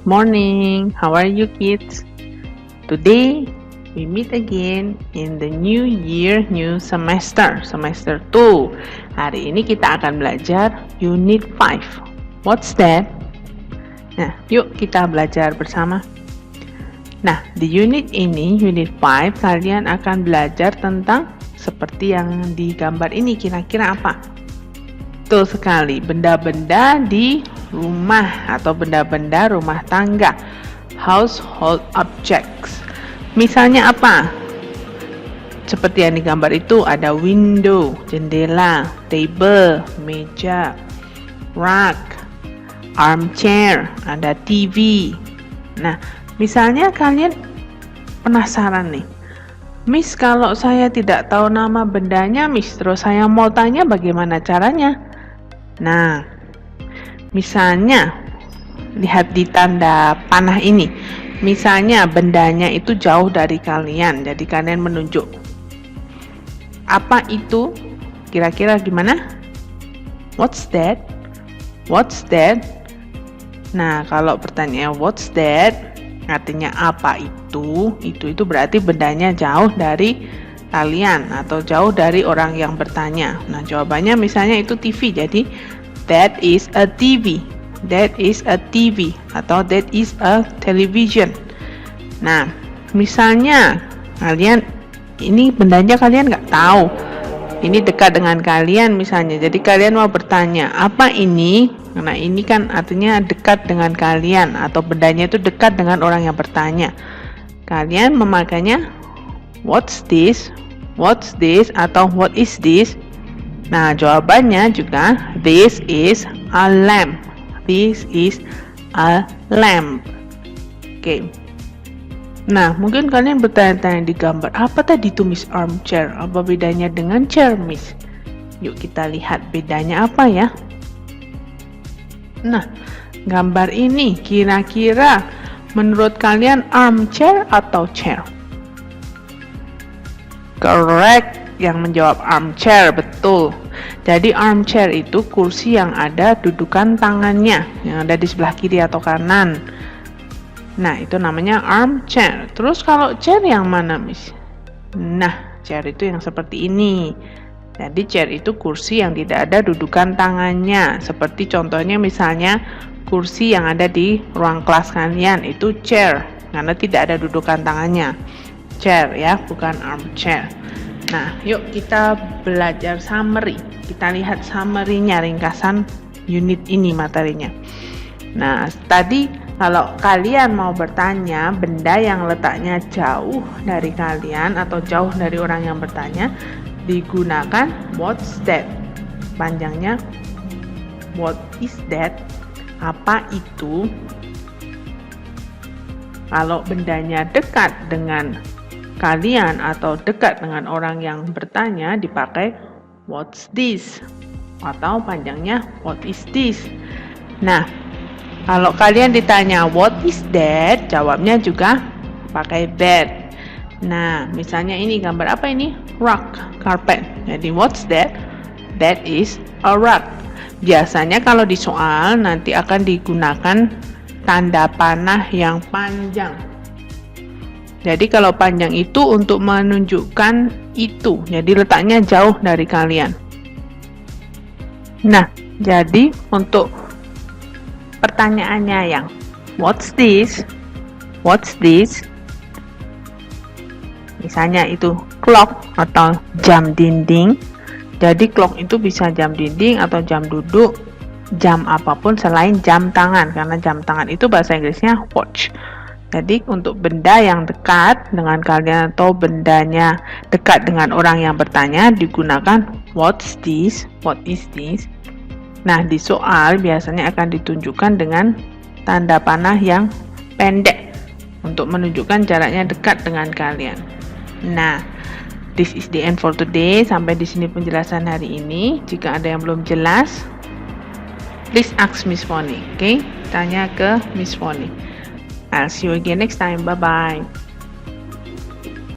morning. How are you kids? Today we meet again in the new year, new semester 2. Hari ini kita akan belajar unit 5. What's that? Nah, yuk kita belajar bersama. Nah, di unit ini, unit 5, kalian akan belajar tentang seperti yang di gambar ini, kira-kira apa? Betul sekali, benda-benda di rumah atau benda-benda rumah tangga, household objects. Misalnya apa? Seperti yang di gambar itu ada window, jendela, table, meja, rug, armchair, ada TV. Nah, misalnya kalian penasaran nih, Miss, kalau saya tidak tahu nama bendanya, Miss, terus saya mau tanya bagaimana caranya? Nah, misalnya lihat di tanda panah ini. Misalnya bendanya itu jauh dari kalian, jadi kalian menunjuk. Apa itu? Kira-kira gimana? What's that? What's that? Nah, kalau pertanyaan what's that, artinya apa itu? Itu berarti bendanya jauh dari kalian atau jauh dari orang yang bertanya. Nah, jawabannya misalnya itu TV. Jadi that is a TV. That is a TV atau that is a television. Nah, misalnya kalian ini bendanya kalian nggak tahu. Ini dekat dengan kalian misalnya. Jadi kalian mau bertanya, apa ini? Karena ini kan artinya dekat dengan kalian atau bendanya itu dekat dengan orang yang bertanya. Kalian memakainya what's this? What's this atau what is this? Nah, jawabannya juga this is a lamp. This is a lamp. Oke. Nah, mungkin kalian bertanya-tanya di gambar, apa tadi itu Miss armchair? Apa bedanya dengan chair, Miss? Yuk kita lihat bedanya apa ya. Nah, gambar ini kira-kira menurut kalian armchair atau chair? Correct, yang menjawab armchair, betul. Jadi armchair itu kursi yang ada dudukan tangannya, yang ada di sebelah kiri atau kanan. Nah, itu namanya armchair. Terus kalau chair yang mana, Miss? Nah, chair itu yang seperti ini. Jadi chair itu kursi yang tidak ada dudukan tangannya. Seperti contohnya misalnya kursi yang ada di ruang kelas kalian, itu chair, karena tidak ada dudukan tangannya. Chair ya, bukan armchair. Nah, yuk kita belajar summary. Kita lihat summary-nya, ringkasan unit ini materinya. Nah, tadi kalau kalian mau bertanya benda yang letaknya jauh dari kalian atau jauh dari orang yang bertanya, digunakan what's that. Panjangnya what is that? Apa itu? Kalau bendanya dekat dengan kalian atau dekat dengan orang yang bertanya, dipakai what's this atau panjangnya what is this. Nah, kalau kalian ditanya what is that, jawabnya juga pakai that. Nah, misalnya ini gambar apa ini? Rug, carpet. Jadi what's that? That is a rug. Biasanya kalau di soal nanti akan digunakan tanda panah yang panjang. Jadi kalau panjang itu untuk menunjukkan itu, jadi letaknya jauh dari kalian. Nah, jadi untuk pertanyaannya yang what's this? What's this? Misalnya itu clock atau jam dinding. Jadi clock itu bisa jam dinding atau jam duduk, jam apapun selain jam tangan, karena jam tangan itu bahasa Inggrisnya watch. Jadi untuk benda yang dekat dengan kalian atau bendanya dekat dengan orang yang bertanya, digunakan what's this, what is this. Nah, di soal biasanya akan ditunjukkan dengan tanda panah yang pendek untuk menunjukkan jaraknya dekat dengan kalian. Nah, this is the end for today. Sampai di sini penjelasan hari ini. Jika ada yang belum jelas, please ask Miss Foni. Okay? Tanya ke Miss Foni. I'll see you again next time. Bye-bye.